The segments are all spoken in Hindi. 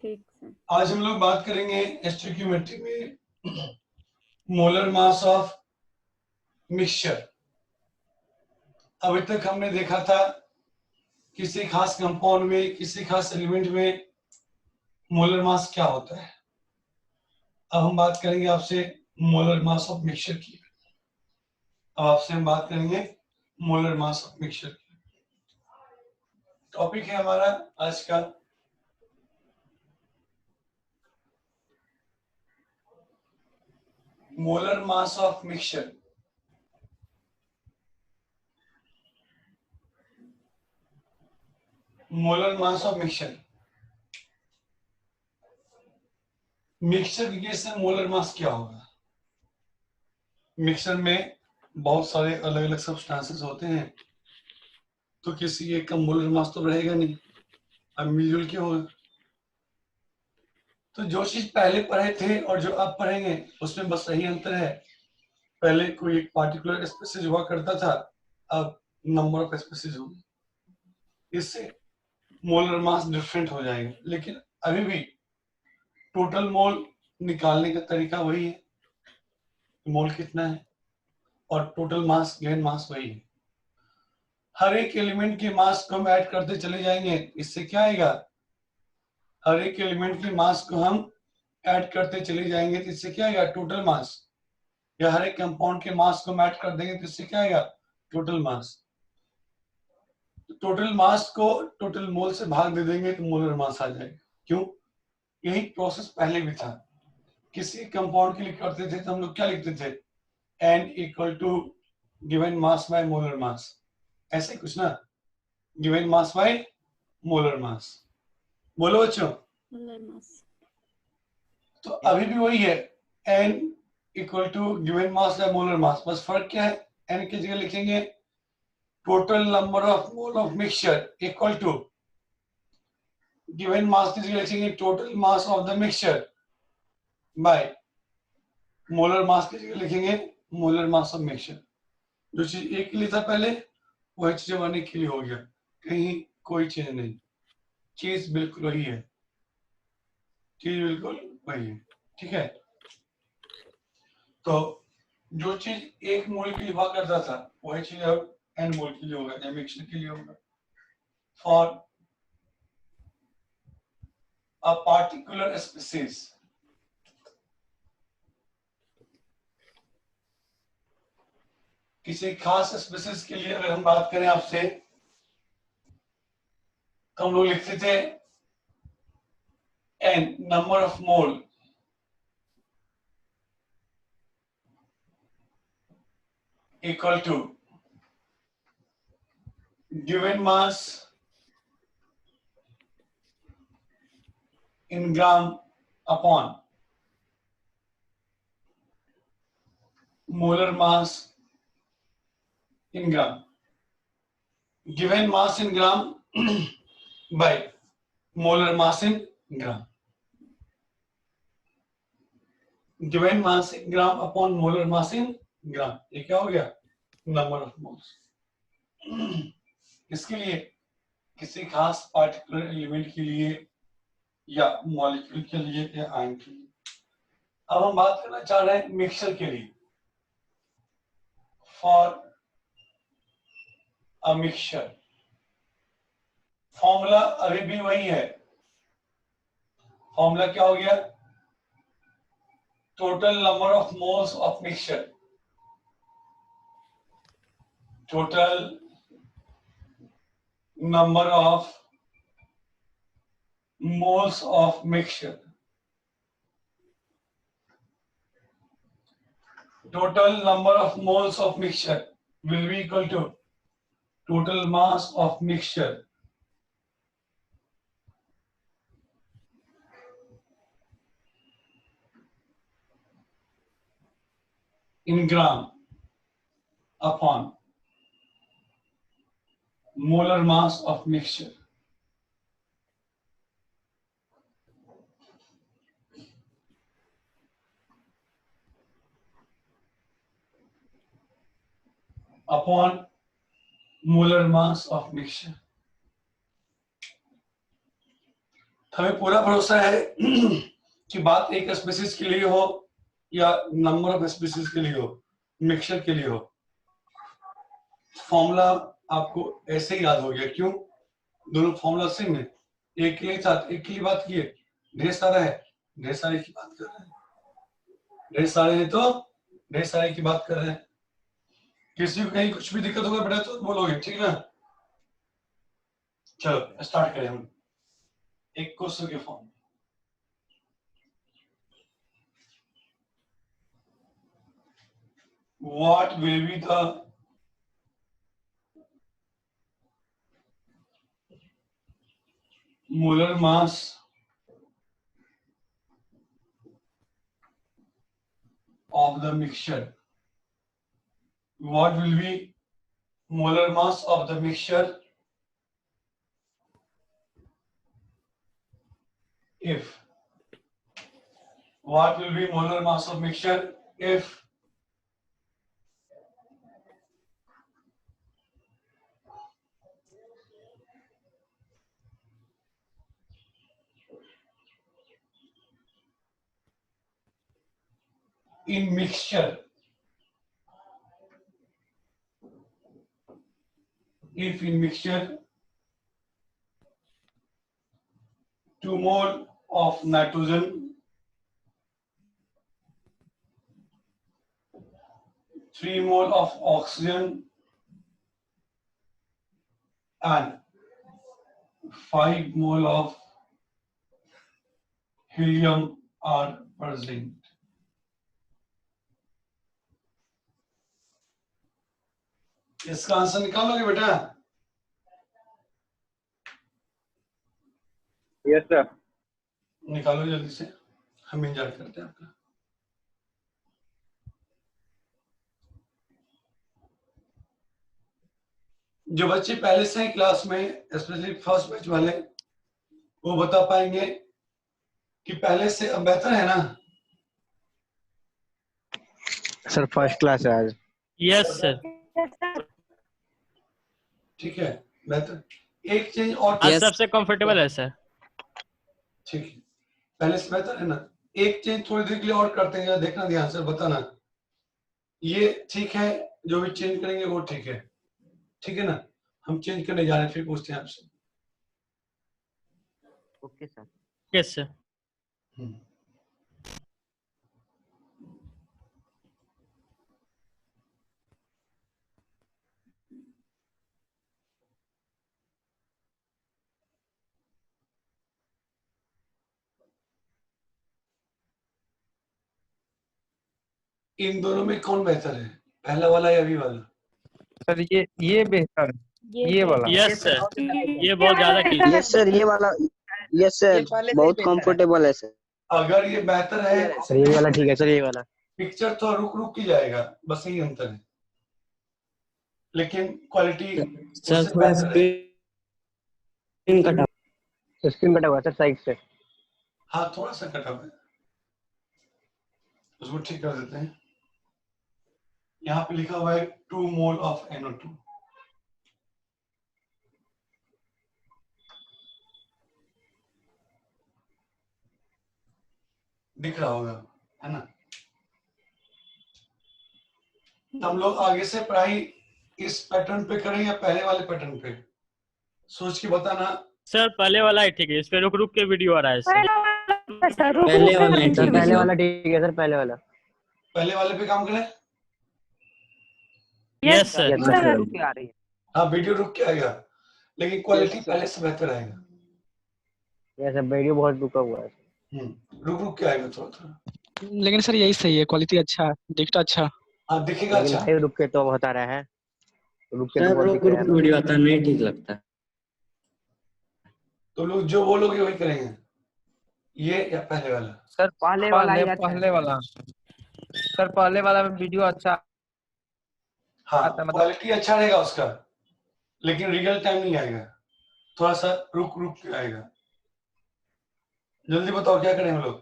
ठीक सर। आज हम लोग बात करेंगे स्टोइकियोमेट्री में मोलर मास ऑफ मिक्सचर। अभी तक हमने देखा था किसी खास कंपाउंड में, किसी खास एलिमेंट में मोलर मास क्या होता है। अब हम बात करेंगे आपसे मोलर मास ऑफ मिक्सचर की। अब आपसे हम बात करेंगे मोलर मास ऑफ मिक्सचर की। टॉपिक है हमारा आज का molar mass of mixture. Molar mass of mixture, mixture के केस में मोलर मास क्या होगा। मिक्सचर में बहुत सारे अलग अलग सब्सटेंसेस होते हैं, तो किसी एक का मोलर मास तो रहेगा नहीं, अब मिलजुल के होगा। तो जो चीज पहले पढ़े थे और जो अब पढ़ेंगे उसमें बस यही अंतर है, पहले कोई एक पार्टिकुलर स्पीसीज हुआ करता था, अब नंबर ऑफ स्पीसीज होंगे, इससे मोलर मास डिफरेंट हो जाएगा। लेकिन अभी भी टोटल मोल निकालने का तरीका वही है, मोल कितना है, और टोटल मास गिवन मास वही है। हर एक एलिमेंट के मास को हम ऐड करते चले जाएंगे, इससे क्या आएगा, हर एक एलिमेंट के मास को हम ऐड करते चले जाएंगे तो इससे क्या आएगा, टोटल मास। या हर एक कंपाउंड के मास को हम ऐड कर देंगे तो इससे क्या आएगा, टोटल मास। टोटल मास को टोटल मोल से भाग दे देंगे तो मोलर मास आ जाएगा। क्यों, यही प्रोसेस पहले भी था। किसी कंपाउंड के लिए करते थे तो हम लोग क्या लिखते थे, n equal to given mass by molar mass, ऐसे कुछ ना, given mass by molar mass. बोलो बच्चों। Molar mass. तो अभी भी वही है, n equal to given mass by molar mass, बस फर्क क्या है, n की जगह लिखेंगे total number of mole of mixture equal to given mass की जगह लिखेंगे total mass of the mixture by molar mass की जगह लिखेंगे मोलर मास ऑफ मिक्सचर। जो चीज एक के लिए था पहले, वही चीज 1 के लिए हो गया, कहीं कोई चीज नहीं, चीज बिल्कुल वही है, चीज बिल्कुल वही है। ठीक है, तो जो चीज एक मोल के लिए हुआ करता था वही चीज अब n मोल के लिए होगा या मिक्सचर के लिए होगा। फॉर अ पार्टिकुलर स्पीसीज, किसी खास स्पीसीज के लिए अगर हम बात करें आपसे, तो हम लोग लिखते थे n number of mole equal to given mass in gram upon molar mass in gram, given mass in gram by molar mass in gram, given mass in gram upon molar mass in gram। ये क्या हो गया, नंबर ऑफ मोल्स। इसके लिए किसी खास पार्टिकुलर एलिमेंट के लिए या मॉलिक्यूल के लिए या आयन के लिए। अब हम बात करना चाह रहे हैं मिक्सचर के लिए। फॉर अ मिक्सचर, फॉर्मूला अभी भी वही है, फॉर्मूला क्या हो गया, total number of moles of mixture, total number of moles of mixture, total number of moles of mixture will be equal to total mass of mixture in gram upon molar mass of mixture। upon molar mass of mixture। हमें पूरा भरोसा है कि बात एक स्पीसीज के लिए हो या नंबर ऑफ स्पीसीज के लिए हो, मिक्सचर के लिए हो। फॉर्मूला आपको ऐसे ही याद हो गया, क्यों? दोनों फॉर्मूला सेम है। एक के लिए साथ एक के लिए बात की है, ढेर सारा है, ढेर सारे की बात कर रहे हैं, ढेर सारे हैं तो ढेर सारे की बात कर रहे हैं। किसी को कहीं कुछ भी दिक्कत होगा बेटा तो बोलोगे, ठीक ना? चलो स्टार्ट करें हम एक क्वेश्चन के form. What will be the molar mass of the mixture? What will be molar mass of the mixture if? What will be molar mass of mixture if in mixture, if in mixture 2 mole of nitrogen, 3 mole of oxygen and 5 mole of helium are present. इसका आंसर निकालोगे बेटा? Yes sir. निकालो जल्दी से, हम इंतजार करते हैं आपका। जो बच्चे पहले से हैं क्लास में, स्पेशली फर्स्ट बैच वाले, वो बता पाएंगे कि पहले से अब बेहतर है ना? सर फर्स्ट क्लास है आज। यस सर, ठीक है, बेहतर। एक चेंज और आज सबसे कंफर्टेबल है सर। ठीक है, पहले से बेहतर है ना? एक चेंज थोड़ी देर के लिए और करते हैं, देखना ध्यान से, बताना ये ठीक है, जो भी चेंज करेंगे वो ठीक है, ठीक है ना? हम चेंज करने जा रहे हैं, फिर पूछते हैं आपसे। Okay sir. Yes sir. इन दोनों में कौन बेहतर है, पहला वाला या अभी वाला? सर ये बेहतर, ये वाला। यस सर, ये बहुत ज्यादा क्लियर। यस सर, ये वाला। यस सर, बहुत कंफर्टेबल है सर। अगर ये बेहतर है सर ये वाला ठीक है सर, ये वाला। पिक्चर तो रुक रुक के जाएगा, बस यही अंतर है, लेकिन क्वालिटी सर थोड़ा स्क्रीन कटा, स्क्रीन कटा हुआ सर साइड से। हाँ थोड़ा सा कटा हुआ है, उसको ठीक कर देते हैं। यहाँ पे लिखा हुआ है 2 मोल ऑफ NO2। दिख रहा होगा, है ना? हम लोग आगे से पढ़ाई इस पैटर्न पे करें या पहले वाले पैटर्न पे, सोच के बताना। सर पहले वाला ही ठीक है, इस पे रुक रुक के वीडियो आ रहा है सर। पहले वाला ठीक सर है, पहले वाला ठीक है सर, पहले वाला। पहले वाले पे काम करें। Yes sir. यस सर, रुक के आ रही है। हाँ वीडियो रुक के आएगा, लेकिन क्वालिटी पहले से बेहतर आएगा। यस सर, वीडियो बहुत रुका हुआ है। रुक रुक के आएगा थोड़ा थोड़ा, लेकिन सर यही सही है, क्वालिटी अच्छा है, दिखता अच्छा। हाँ दिखेगा लेकिन अच्छा। भाई रुक के तो बहुत आ रहा है, रुक के तो सर बहुत रुक दिख रहा रुक है। वीडियो आता नहीं ठीक लगता। तो लोग जो बोलोगे वही करेंगे, ये या पहले वाला? सर पहले वाला ही अच्छा है। पहले वाला सर, पहले वाला में वीडियो अच्छा हाँ आता है, मतलब क्वालिटी अच्छा रहेगा उसका, लेकिन रियल टाइम नहीं आएगा, थोड़ा सा रुक रुक के आएगा। जल्दी बताओ क्या करें हम लोग?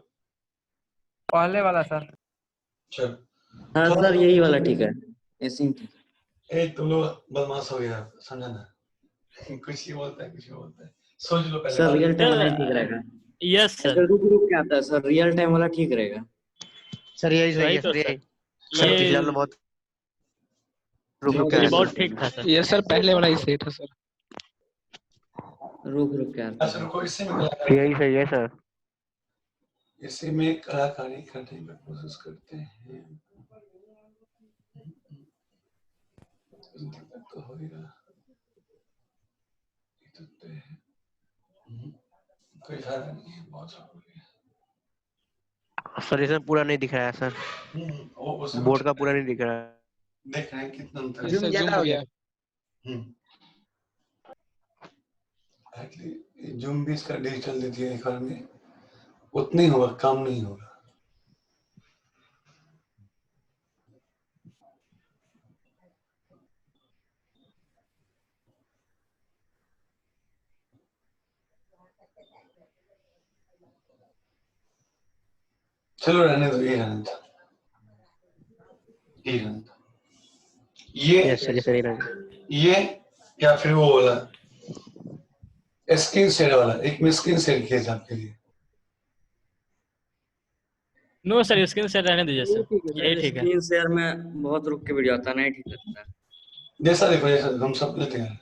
पहले वाला सर। चल हाँ सर यही वाला ठीक है, ऐसे ही ठीक है। तुम लोग बदमाश हो गया, समझा ना? कुछ ही बोलता है, कुछ ही बोलता है। सोच लो पहले। सर रियल टाइम सर, वाला ही ठीक रहेगा। यस सर, अगर रुक रुक के आता है सर, रियल टाइम वाला ठीक रहेगा। सर यही सही वही है तो सर, सर, यही सर ये पिछला वाला बहुत रुक रुक के ये आया बहुत सर। ठीक था सर। ये सर पहले वाला ही सही था सर। रुक रुक के आता अच्छा है। रुको, इसी में कलाकारी, यही सही है सर। इसी में कलाकारी करने की कोशिश करते हैं। तो होगा कोई फायदा नहीं है, बहुत हो गया। सर इसमें पूरा नहीं दिख रहा है सर, वो उसे बोर्ड का पूरा नहीं दिख रहा है। देख रहे हैं कितना अंतर है। ये सर जूम हो गया। एक्चुअली जूम भी इसका डिजिटल देती है, एक बार में उतना ही होगा, कम नहीं होगा। चलो रहने दो, ये रहने दो, ये रहने दो। यस सर, ये सही रहेगा। ये या फिर वो वाला स्क्रीन शेयर वाला, एक में स्क्रीन शेयर किया था आपके लिए। नो सर, स्क्रीन शेयर रहने दीजिए सर, यही ठीक है। स्क्रीन शेयर में बहुत रुक के वीडियो आता है, नहीं ठीक लगता है। जैसा देखो, जैसा हम सब लेते हैं।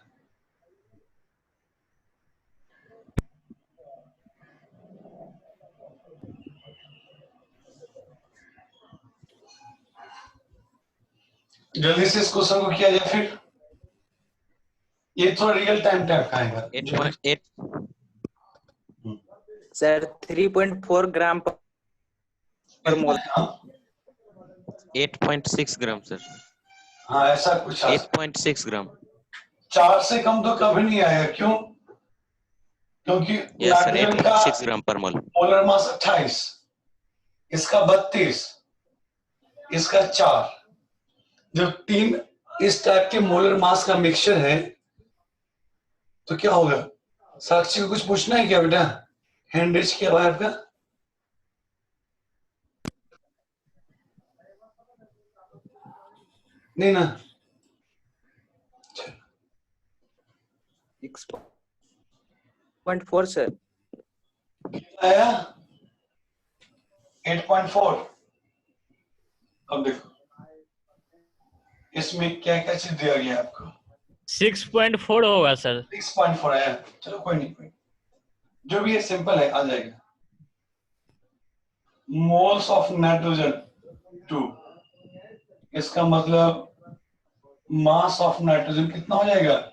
जल्दी से इस क्वेश्चन को किया जाए फिर। ये थोड़ा रियल टाइम टाइप का आएगा। 8.8 सर 3.4 ग्राम पर मोल। 8.6 ग्राम सर। हाँ ऐसा कुछ। 8.6 ग्राम। 4 से कम तो कभी नहीं आएगा, क्यों? क्योंकि यस सर, नाइट्रोजन का 8.6 ग्राम पर मोल। मोलर मास 28, इसका 32, इसका 4। जब 3 इस टाइप के मोलर मास का मिक्सचर है तो क्या होगा? साक्षी को कुछ पूछना है क्या बेटा? हैंड रेज किया हुआ है आपका? नहीं ना? 6.4 सर। आया 8.4। अब देखो इसमें क्या क्या चीज दिया गया आपको। 6.4 होगा सर। 6.4 आया, चलो कोई नहीं, कोई जो भी है सिंपल है, आ जाएगा। मोल्स ऑफ नाइट्रोजन 2, इसका मतलब मास ऑफ नाइट्रोजन कितना हो जाएगा?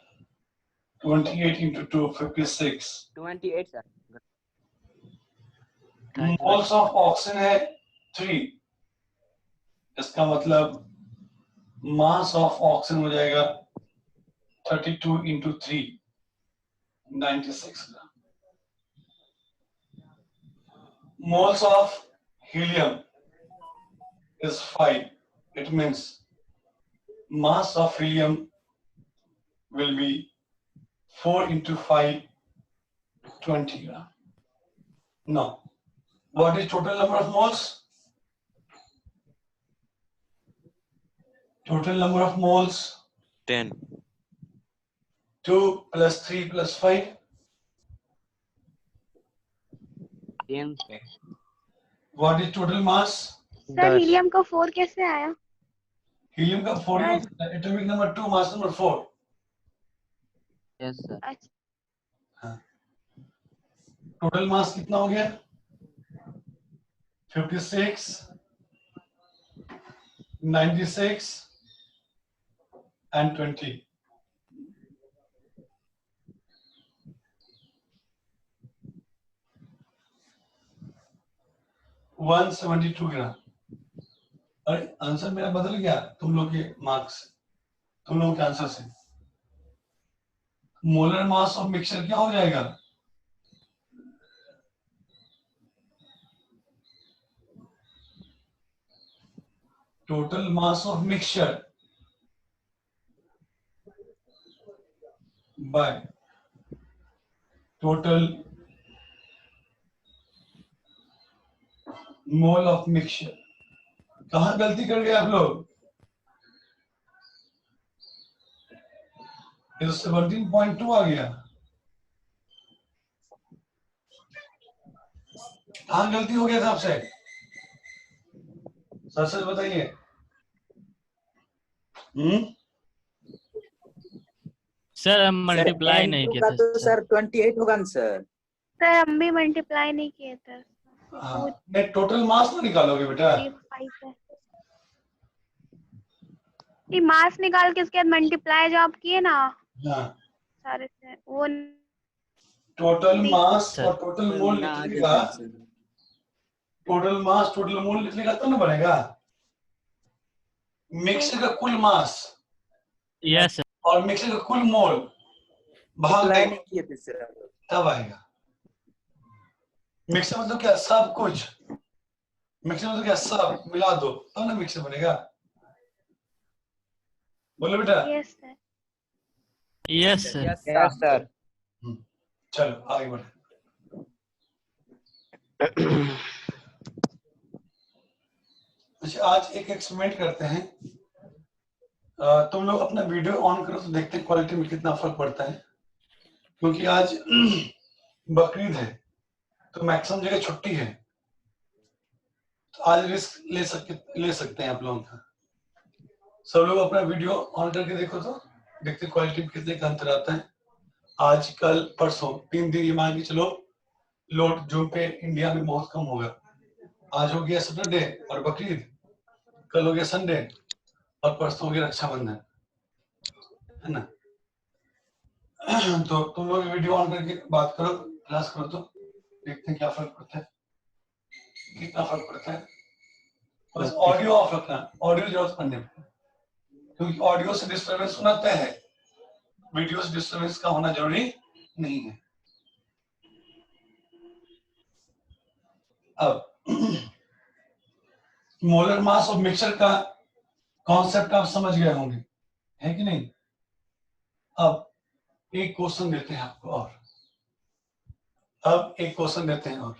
28 into 2 56। 28 sir. Moles of oxygen है 3, इसका मतलब मास ऑफ ऑक्सीजन हो जाएगा 32 into 3 96 gram. Moles of helium is 5. It means mass of helium will be 4 into 5 20 gram. Now what is total number of moles? Total number of moles 10. 2 plus 3 plus 5 10 sir. what is total mass? Sir helium का 4 कैसे आया? Helium का 4 atomic number 2 mass number 4। Yes sir. हाँ। टोटल मास कितना हो गया? 56 96 and 20। वन 172 ग्राम। अरे आंसर मेरा बदल गया तुम लोग के मार्क्स, तुम लोग के आंसर से। मोलर मास ऑफ मिक्सचर क्या हो जाएगा? Total mass of mixture by total mole of mixture. कहां गलती कर गए आप लोग? ये तो 17.2 आ गया। हाँ गलती हो गया था आपसे, सच सच बताइए। सर हम मल्टीप्लाई नहीं एंड्रू किए का थे तो सर। सर 28 होगा ना सर। सर हम भी मल्टीप्लाई नहीं किए थे। हाँ, नहीं टोटल मास तो निकालोगे बेटा। 45 है। ये मास निकाल के उसके बाद मल्टीप्लाई जो आप किए ना हाँ, सारे से, वो टोटल मास सर। और टोटल मोल ना आगे लिखने का, sir. Total mass total mole लिखने का तो ना बनेगा। मिक्सर का कुल मास यस सर। और मिक्सर का कुल मोल भाग अप्लाई देंगे नहीं किए थे सर। तब आएगा। मिक्सर मतलब क्या, सब कुछ। मिक्सर मतलब क्या, सब मिला दो तब ना मिक्सर बनेगा। बोलो बेटा। Yes sir. Yes sir. Yes sir. चलो आगे बढ़े। अच्छा, आज एक एक्सपेरिमेंट करते हैं। तुम लोग अपना वीडियो ऑन करो तो देखते हैं क्वालिटी में कितना फर्क पड़ता है, क्योंकि आज बकरीद है तो मैक्सिमम जगह छुट्टी है, तो आज रिस्क ले सकते हैं आप लोगों का। सब लोग अपना वीडियो ऑन करके देखो तो देखते क्वालिटी में कितने का अंतर आता है। आज कल परसों 3 दिन ये मान के चलो लोड जूम पे इंडिया में बहुत कम होगा। आज हो गया सैटरडे और बकरीद, कल हो गया संडे और परसों हो गया रक्षाबंधन, है ना। तो तुम लोग वीडियो ऑन करके बात करो, क्लास करो तो देखते हैं क्या फर्क पड़ता है, कितना फर्क पड़ता है। बस ऑडियो ऑफ रखना, ऑडियो जरूरत पड़ने पर, क्योंकि ऑडियो से डिस्टरबेंस होना तय है, वीडियो से डिस्टरबेंस का होना जरूरी नहीं है। अब मोलर मास ऑफ मिक्सचर का कॉन्सेप्ट आप समझ गए होंगे, है कि नहीं। अब एक क्वेश्चन देते हैं आपको और, अब एक क्वेश्चन देते हैं और,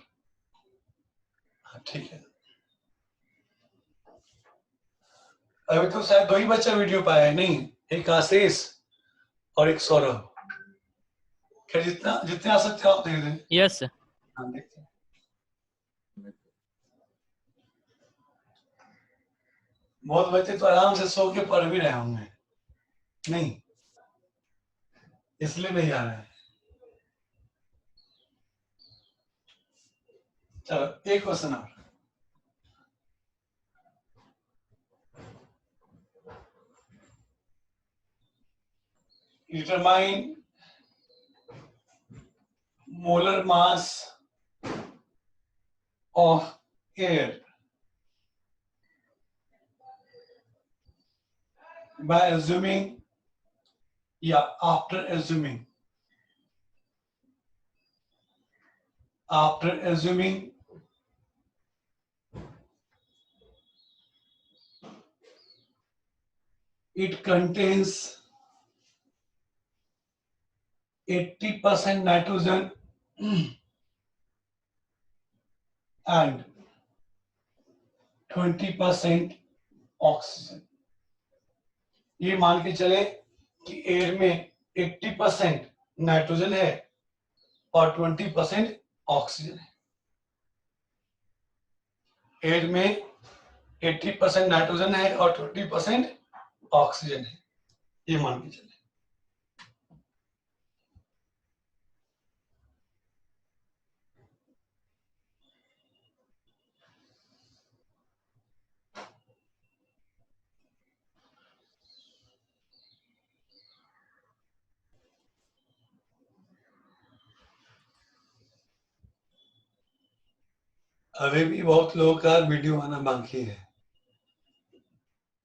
हाँ ठीक है। अभी तो शायद 2 ही बच्चा वीडियो पाया है, नहीं, एक आशीष और एक सौरभ। खैर जितने आ सकते हो आप दे दें। Yes sir. हाँ देखते हैं। बहुत बच्चे तो आराम से सो के पढ़ भी रहे होंगे, नहीं इसलिए नहीं आ रहे हैं। चलो एक क्वेश्चन और। Determine molar mass of air by assuming, after assuming it contains 80% nitrogen and 20% oxygen. ये मान के चले कि एयर में 80% नाइट्रोजन है और 20% ऑक्सीजन है। एयर में 80% नाइट्रोजन है और 20% ऑक्सीजन है, ये मान के चले। अभी भी बहुत लोगों का वीडियो आना बाकी है।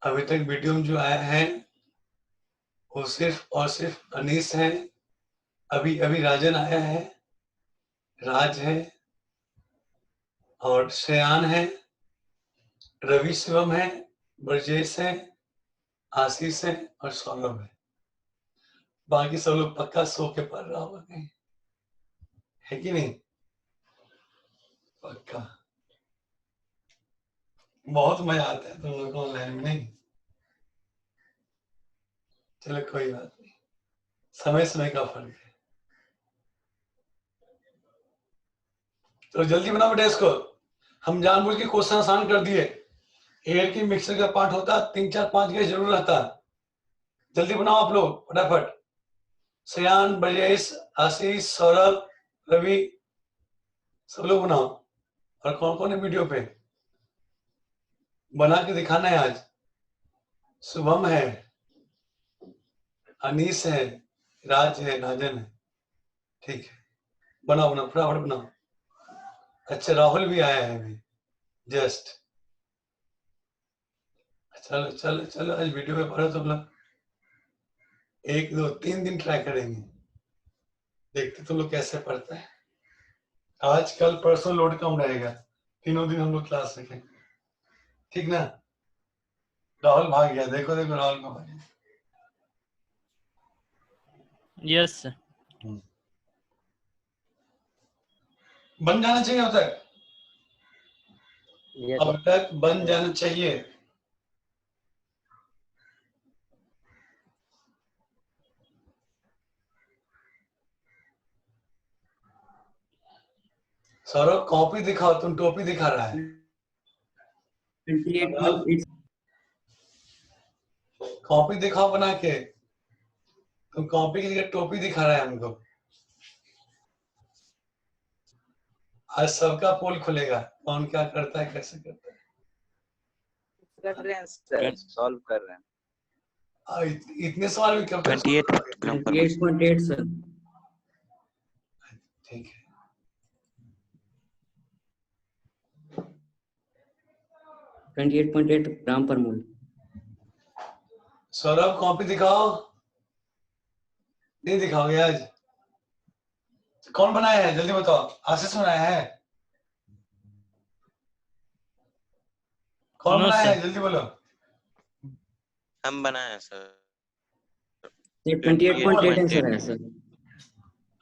अभी तक वीडियो में जो आया है वो सिर्फ और सिर्फ अनीस है, अभी अभी राजन आया है, राज है और श्रेयान है, रवि शिवम है, ब्रजेश है, आशीष है और सौरभ है। बाकी सब लोग पक्का सो के पढ़ रहा होगा कहीं, है कि नहीं। पक्का बहुत मजा आता है तुम लोग को ऑनलाइन में, नहीं। चलो कोई बात नहीं, समय समय का फर्क है। तो जल्दी बनाओ बेटा इसको। हम जानबूझ के क्वेश्चन आसान कर दिए। एयर की मिक्सर का पार्ट होता 3 4 5 गैस जरूर रहता। जल्दी बनाओ आप लोग फटाफट। सयान, ब्रजेश, आशीष, सौरभ, रवि, सब लोग बनाओ। और कौन कौन है वीडियो पे बना के दिखाना है आज। शुभम है, अनीस है, राज है, राजन है। ठीक है, बनाओ बनाओ फटाफट बनाओ। अच्छा राहुल भी आया है अभी जस्ट। चलो चलो चलो, आज वीडियो पे पढ़ो तुम लोग। 1 2 3 दिन ट्राई करेंगे, देखते तुम लोग कैसे पढ़ते हैं। आज कल परसों लोड कम रहेगा, तीनों दिन हम लोग क्लास रखेंगे, ठीक ना। राहुल भाग गया, देखो देखो राहुल को भाग गया। Yes sir. बन जाना चाहिए अब तक, Yes, अब तक बन जाना चाहिए। सौरभ कॉपी दिखाओ, तुम टोपी दिखा रहा है। 28.8 कॉपी दिखाओ बना के, तुम कॉपी की जगह टोपी दिखा रहा है हमको। आज सबका पोल खुलेगा, कौन क्या करता है कैसे करता है। कर रहे हैं सर, सॉल्व कर रहे हैं। इतने सवाल भी कब तक 28 ग्राम पर मोल। 28.8 सर। ठीक है। ट्वेंटी 28.8 ग्राम पर मोल। सौरभ कॉपी दिखाओ, नहीं दिखाओगे आज। कौन बनाया है जल्दी बताओ। आशीष बनाया है, कौन नो बनाया है सर। जल्दी बोलो। हम बनाए हैं सर। 28.8 आंसर है सर।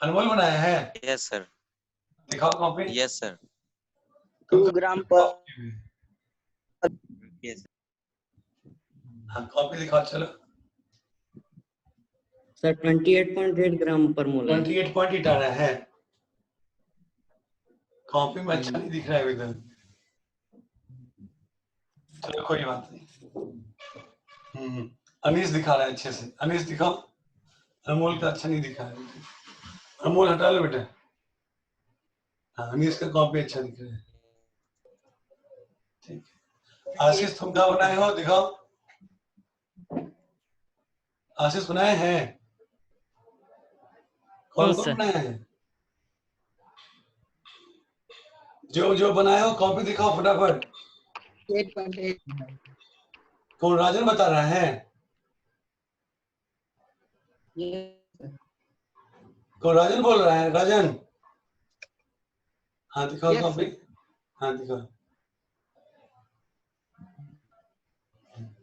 अनमोल बनाया है, यस सर। दिखाओ कॉपी। Yes sir. 2 ग्राम पर यस हाँ कॉपी दिखाओ चलो। सर 28.8 ग्राम पर मोल है। 28.8 आ रहा है, कॉपी में अच्छा नहीं दिख रहा है इधर। चलो कोई बात नहीं। अनीस दिखा रहा है अच्छे से, अनीस दिखाओ। अनमोल का अच्छा नहीं दिखा है, अनमोल हटा लो बेटा। हाँ अनीस का कॉपी अच्छा दिख रहा है, ठीक है। आशीष तुम क्या बनाए हो दिखाओ। आशीष बनाए हैं, कौन नो कौन सर। बनाया है। जो जो बनाए हो कॉपी दिखाओ फटाफट। 8.8 कौन राजन बता रहा है, ये कौन राजन बोल रहा है, राजन। हाँ दिखाओ Yes, कॉपी, sir. हाँ दिखाओ।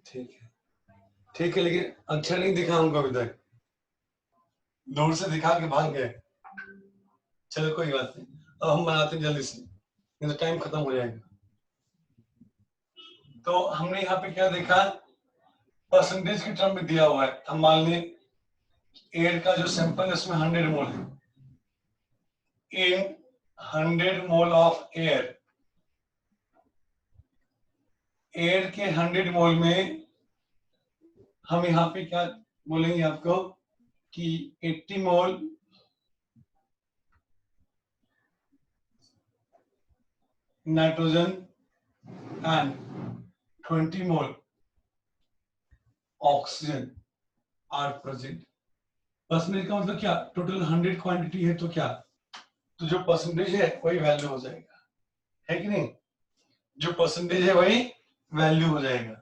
ठीक है ठीक है, लेकिन अक्षर नहीं दिखा हमको अभी तक, दूर से दिखा के भाग गए। चलो कोई बात नहीं, अब हम बनाते हैं जल्दी से, नहीं तो टाइम खत्म हो जाएगा। तो हमने यहाँ पे क्या देखा, परसेंटेज की टर्म में दिया हुआ है। हम मान लें एयर का जो सैंपल है उसमें 100 मोल है। इन 100 मोल ऑफ एयर, एयर के 100 मोल में हम यहाँ पे क्या बोलेंगे आपको कि 80 mole nitrogen and 20 mole oxygen are present. Percentage का मतलब क्या, टोटल 100 क्वांटिटी है तो क्या, तो जो परसेंटेज है वही वैल्यू हो जाएगा, है कि नहीं। जो परसेंटेज है वही वैल्यू हो जाएगा।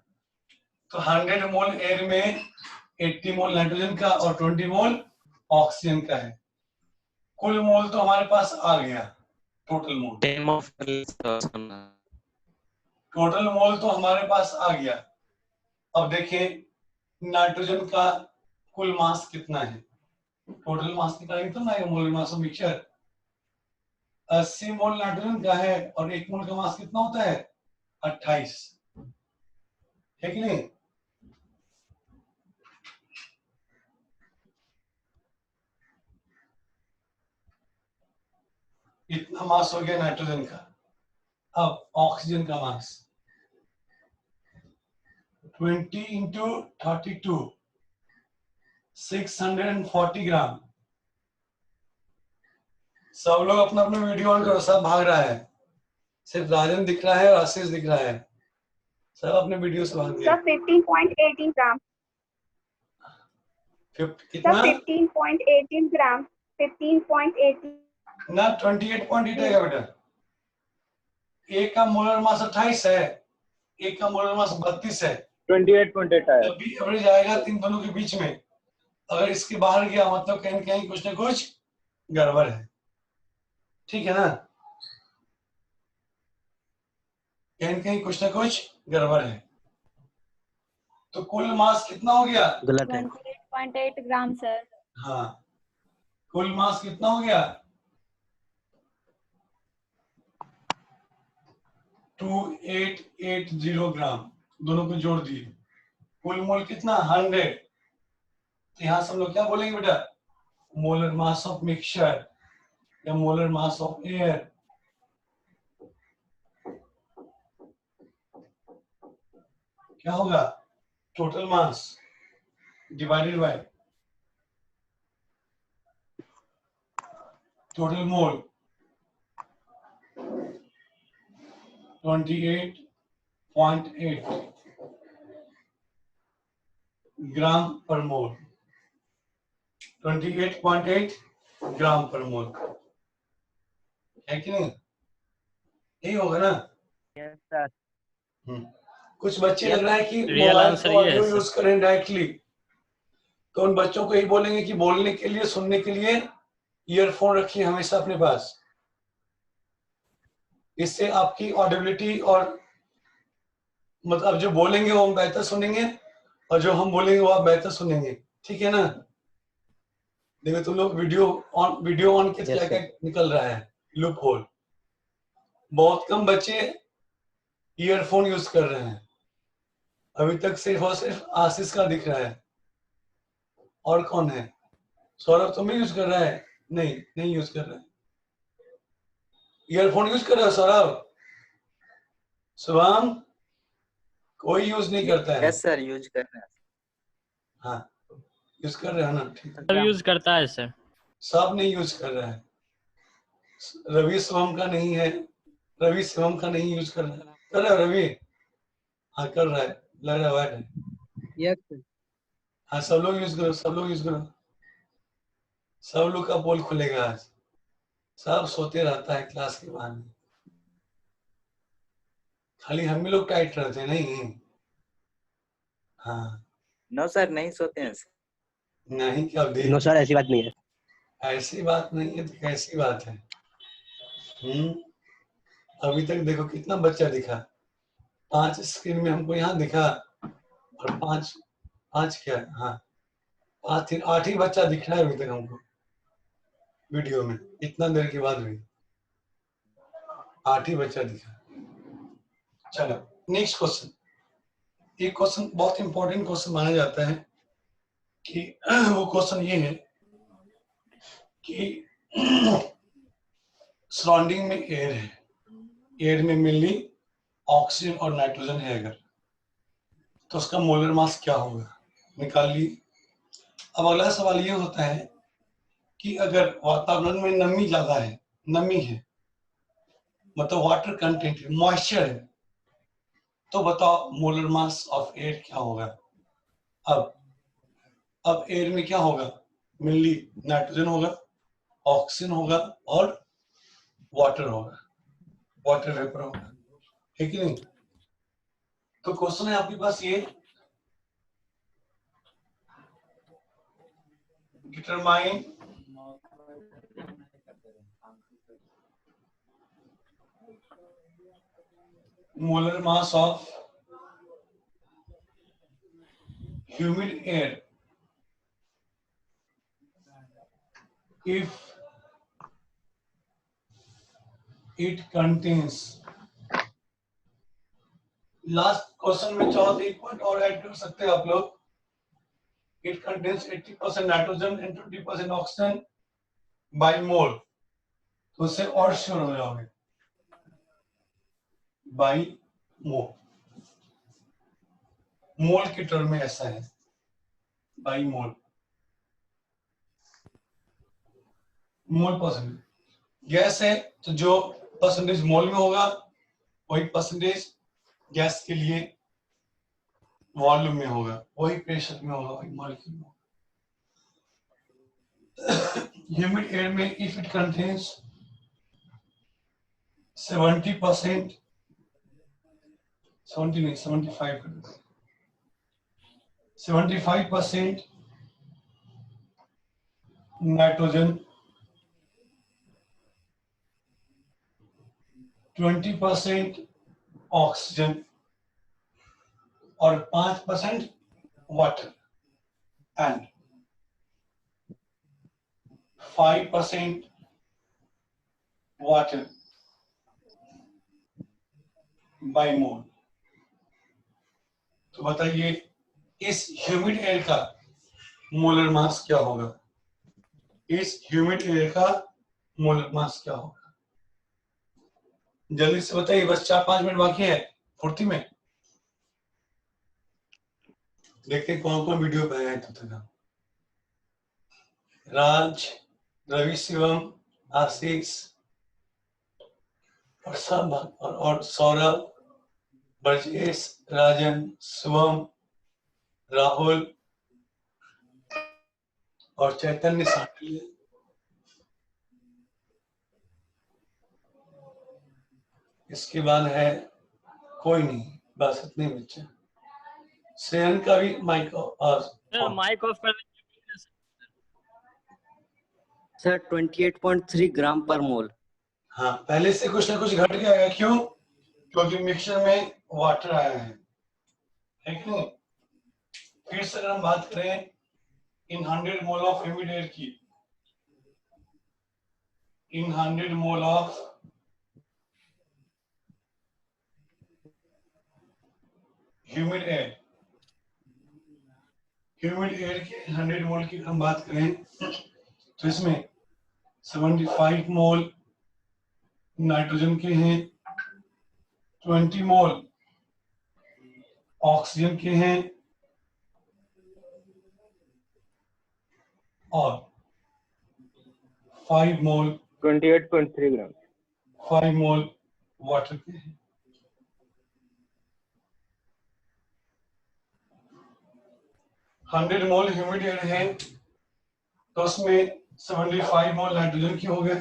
तो 100 मोल एयर में 80 मोल नाइट्रोजन का और 20 मोल ऑक्सीजन का है। कुल मोल तो हमारे पास आ गया, total mole. Time of total mole तो हमारे पास आ गया। अब देखिए नाइट्रोजन का कुल मास कितना है, टोटल मास निकालेंगे तो ना, mole mass of mixture 80 mole nitrogen का है और 1 मोल का मास कितना होता है 28, है कि नहीं। इतना मास हो गया नाइट्रोजन का। अब ऑक्सीजन का मास 20 इंटू 32 640 ग्राम। सब लोग अपना अपना वीडियो ऑन करो, सब भाग रहा है, सिर्फ राजन दिख रहा है और आशीष दिख रहा है, सब अपने वीडियो से भाग गए। 15.18 ग्राम। कितना? 15.18 ग्राम। 15.18 ना 28.8 है बेटा। एक का मोलर मास 28 है, एक का मोलर मास 32 है। 28.8 आया। जब भी एवरेज आएगा तीन दोनों के बीच में, अगर इसके बाहर गया मतलब कहीं कहीं कुछ ना कुछ गड़बड़ है, ठीक है ना? कहीं कहीं कुछ ना कुछ गड़बड़ है। तो कुल मास कितना हो गया? गलत है। 28.8 ग्राम सर। हाँ, कुल मास कितना हो गया? 2880 ग्राम। दोनों को जोड़ दिए, कुल मोल कितना? 100। तो यहां से हम लोग क्या बोलेंगे बेटा? मोलर मास ऑफ मिक्सचर या मोलर मास ऑफ एयर। क्या होगा? Total mass divided by total mole 28.8 ग्राम पर मोल। 28.8 ग्राम पर मोल है कि नहीं? यही होगा ना? Yes sir. कुछ बच्चे लग रहा है कि रियल मोबाइल आंसर का ये है ऑडियो सर। यूज करें डायरेक्टली, तो उन बच्चों को यही बोलेंगे कि बोलने के लिए, सुनने के लिए ईयरफोन रखिए हमेशा अपने पास। इससे आपकी ऑडिबिलिटी और मतलब जो बोलेंगे वो हम बेहतर सुनेंगे और जो हम बोलेंगे वो आप बेहतर सुनेंगे, ठीक है ना? देखो तुम लोग वीडियो ऑन के क्या क्या निकल रहा है लूप होल। बहुत कम बच्चे ईयरफोन यूज कर रहे हैं, अभी तक सिर्फ और सिर्फ आशीष का दिख रहा है। और कौन है? सौरभ तुम भी यूज कर रहा है? नहीं यूज कर रहा है। ईयरफोन यूज कर रहा है सौरभ? शुभम? कोई यूज नहीं करता है। यस सर, यूज कर रहे हैं। हाँ, यूज कर रहे हो ना? ठीक है। सब यूज करता है सर। सब नहीं यूज कर रहा है। रवि शिवम का नहीं है, रवि शिवम का नहीं यूज कर रहा है। कर रहा है रवि? हाँ कर रहा है, लग रहा है। यस। हाँ सब लोग यूज करो, सब लोग यूज करो। सब लोग का पोल खुलेगा आज। सब सोते रहता है क्लास के बहाने, खाली हम ही लोग टाइट रहते हैं नहीं? हाँ नो सर, नहीं सोते हैं सर। नहीं, क्या नो सर, ऐसी बात नहीं है। ऐसी बात नहीं है तो कैसी बात है? अभी तक देखो कितना बच्चा दिखा, 5 स्क्रीन में हमको यहाँ दिखा और 5 क्या? हाँ 5 8 ही बच्चा दिख रहा है अभी तक हमको वीडियो में, इतना देर के बाद भी 8 ही बच्चा दिखा। चलो नेक्स्ट क्वेश्चन। एक क्वेश्चन बहुत इंपॉर्टेंट क्वेश्चन माना जाता है कि वो क्वेश्चन ये है कि सराउंडिंग में एयर है, एयर में मेनली ऑक्सीजन और नाइट्रोजन है, अगर तो उसका मोलर मास क्या होगा? निकाल ली। अब अगला सवाल ये होता है कि अगर वातावरण में नमी ज्यादा है, नमी है मतलब वाटर कंटेंट है, मॉइस्चर है, तो बताओ मोलर मास ऑफ एयर क्या होगा? अब एयर में क्या होगा? मेनली नाइट्रोजन होगा, ऑक्सीजन होगा और वाटर होगा, वाटर वेपर होगा, है कि नहीं? तो क्वेश्चन है आपके पास ये, determine molar mass of humid air if it contains, last question में चाहो तो एक पॉइंट और ऐड कर सकते हैं आप लोग, it contains 80% nitrogen and 20% oxygen by mole, तो उससे और श्योर हो जाओगे बाई मोल। मोल के टर्म में ऐसा है by mole, mole percentage. Gas है तो जो परसेंटेज मोल में होगा वही परसेंटेज गैस के लिए वॉल्यूम में होगा, वही प्रेशर में होगा, वही मॉलिक्यूल में होगा। ह्यूमिड एयर में इफ इट कंटेन्स 70%, 70 नहीं 75% नाइट्रोजन, 20% ऑक्सीजन और 5% वाटर एंड 5% वाटर बाई मोल। तो बताइए इस ह्यूमिड एयर का मोलर मास क्या होगा? इस ह्यूमिड एयर का मोलर मास क्या होगा? जल्दी से बताइए, बस 4-5 मिनट बाकी है फुर्ती में। देखते हैं कौन कौन वीडियो पे आए तब तक। राज, रवि, शिवम, आशीष और सौरभ, ब्रजेश, राजन, शुभम, राहुल और चैतन्य साथी। इसके बाद है कोई नहीं, बस इतने बच्चे। श्रेयन का भी माइक और सर माइक ऑफ कर दीजिए सर 28.3 ग्राम पर मोल। हाँ, पहले से कुछ ना कुछ घट गया है। क्यों? क्योंकि मिक्सचर में वाटर आया है कि नहीं? फिर से अगर हम बात करें इन 100 मोल ऑफ ह्यूमिड एयर की, इन 100 mole of humid air, humid air के 100 मोल की हम बात करें तो इसमें 75 मोल नाइट्रोजन के हैं, 20 मोल ऑक्सीजन के हैं और 5 मोल 28.3 ग्राम 5 मोल वाटर के हैं। हंड्रेड मोल ह्यूमिड एयर है तो उसमें 75 मोल नाइट्रोजन की हो गए,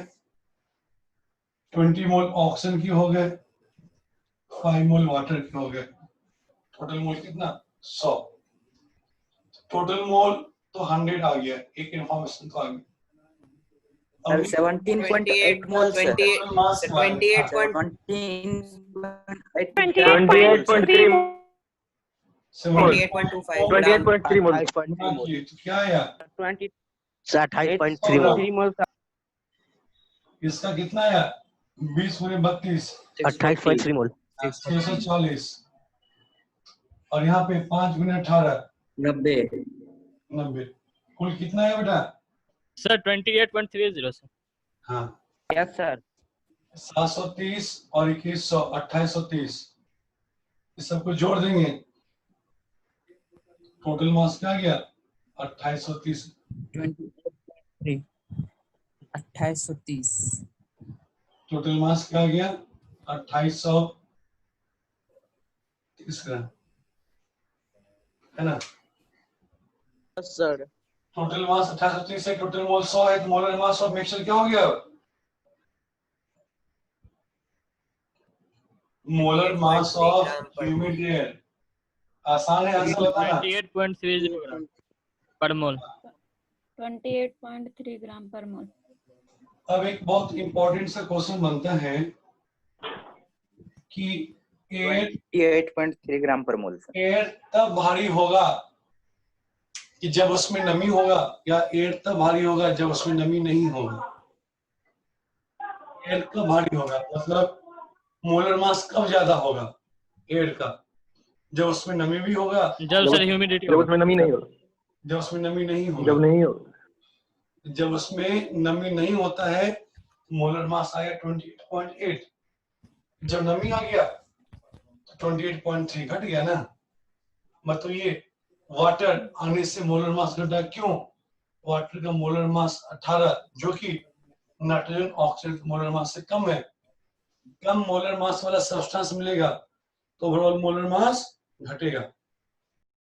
20 मोल ऑक्सीजन की हो गए, 5 मोल वाटर की हो गए। टोटल मोल कितना? 100। टोटल मोल तो 100 आ गया, एक इंफॉर्मेशन तो आ गई। 17.8 मोल 28.3 28.25 मोल तो क्या है यार? 28.3 मोल इसका कितना है? 20 गुने 32 28.3 मोल 640 और यहाँ पे 5 गुने 18 90। कुल कितना है बेटा? Sir 28.30 sir. हाँ यस सर 730 और 2100 2830, इस सबको जोड़ देंगे, टोटल मास क्या आ गया? 2830। 2830 टोटल मास क्या आ गया? 2830 ग्राम, है ना? सर टोटल मास 2830 है, टोटल मोल 100 है, तो मोलर मास ऑफ मिक्सचर क्या हो गया? Molar mass of humid air. आसान है आंसर बताना। 28.30 ग्राम पर मोल। 28.3 ग्राम पर मोल। अब एक बहुत इंपॉर्टेंट सा क्वेश्चन बनता है कि एयर 28.3 ग्राम पर मोल। एयर तब भारी होगा कि जब उसमें नमी होगा, या एयर तब भारी होगा जब उसमें नमी नहीं होगा? एयर कब भारी होगा, मतलब मोलर मास कब ज्यादा होगा एयर का? जब उसमें नमी भी होगा, जब सर ह्यूमिडिटी जब उसमें नमी नहीं हो, जब उसमें नमी नहीं होगा। जब नहीं हो, जब उसमें नमी नहीं होता है मोलर मास आया 28.8, जब नमी आ गया तो 28.3 घट गया ना। मतलब ये वाटर आने से मोलर मास घटा। क्यों? वाटर का मोलर मास 18, जो कि नाइट्रोजन ऑक्सीजन के मोलर मास से कम है। कम मोलर मास वाला सब्सटेंस मिलेगा तो ओवरऑल मोलर मास घटेगा।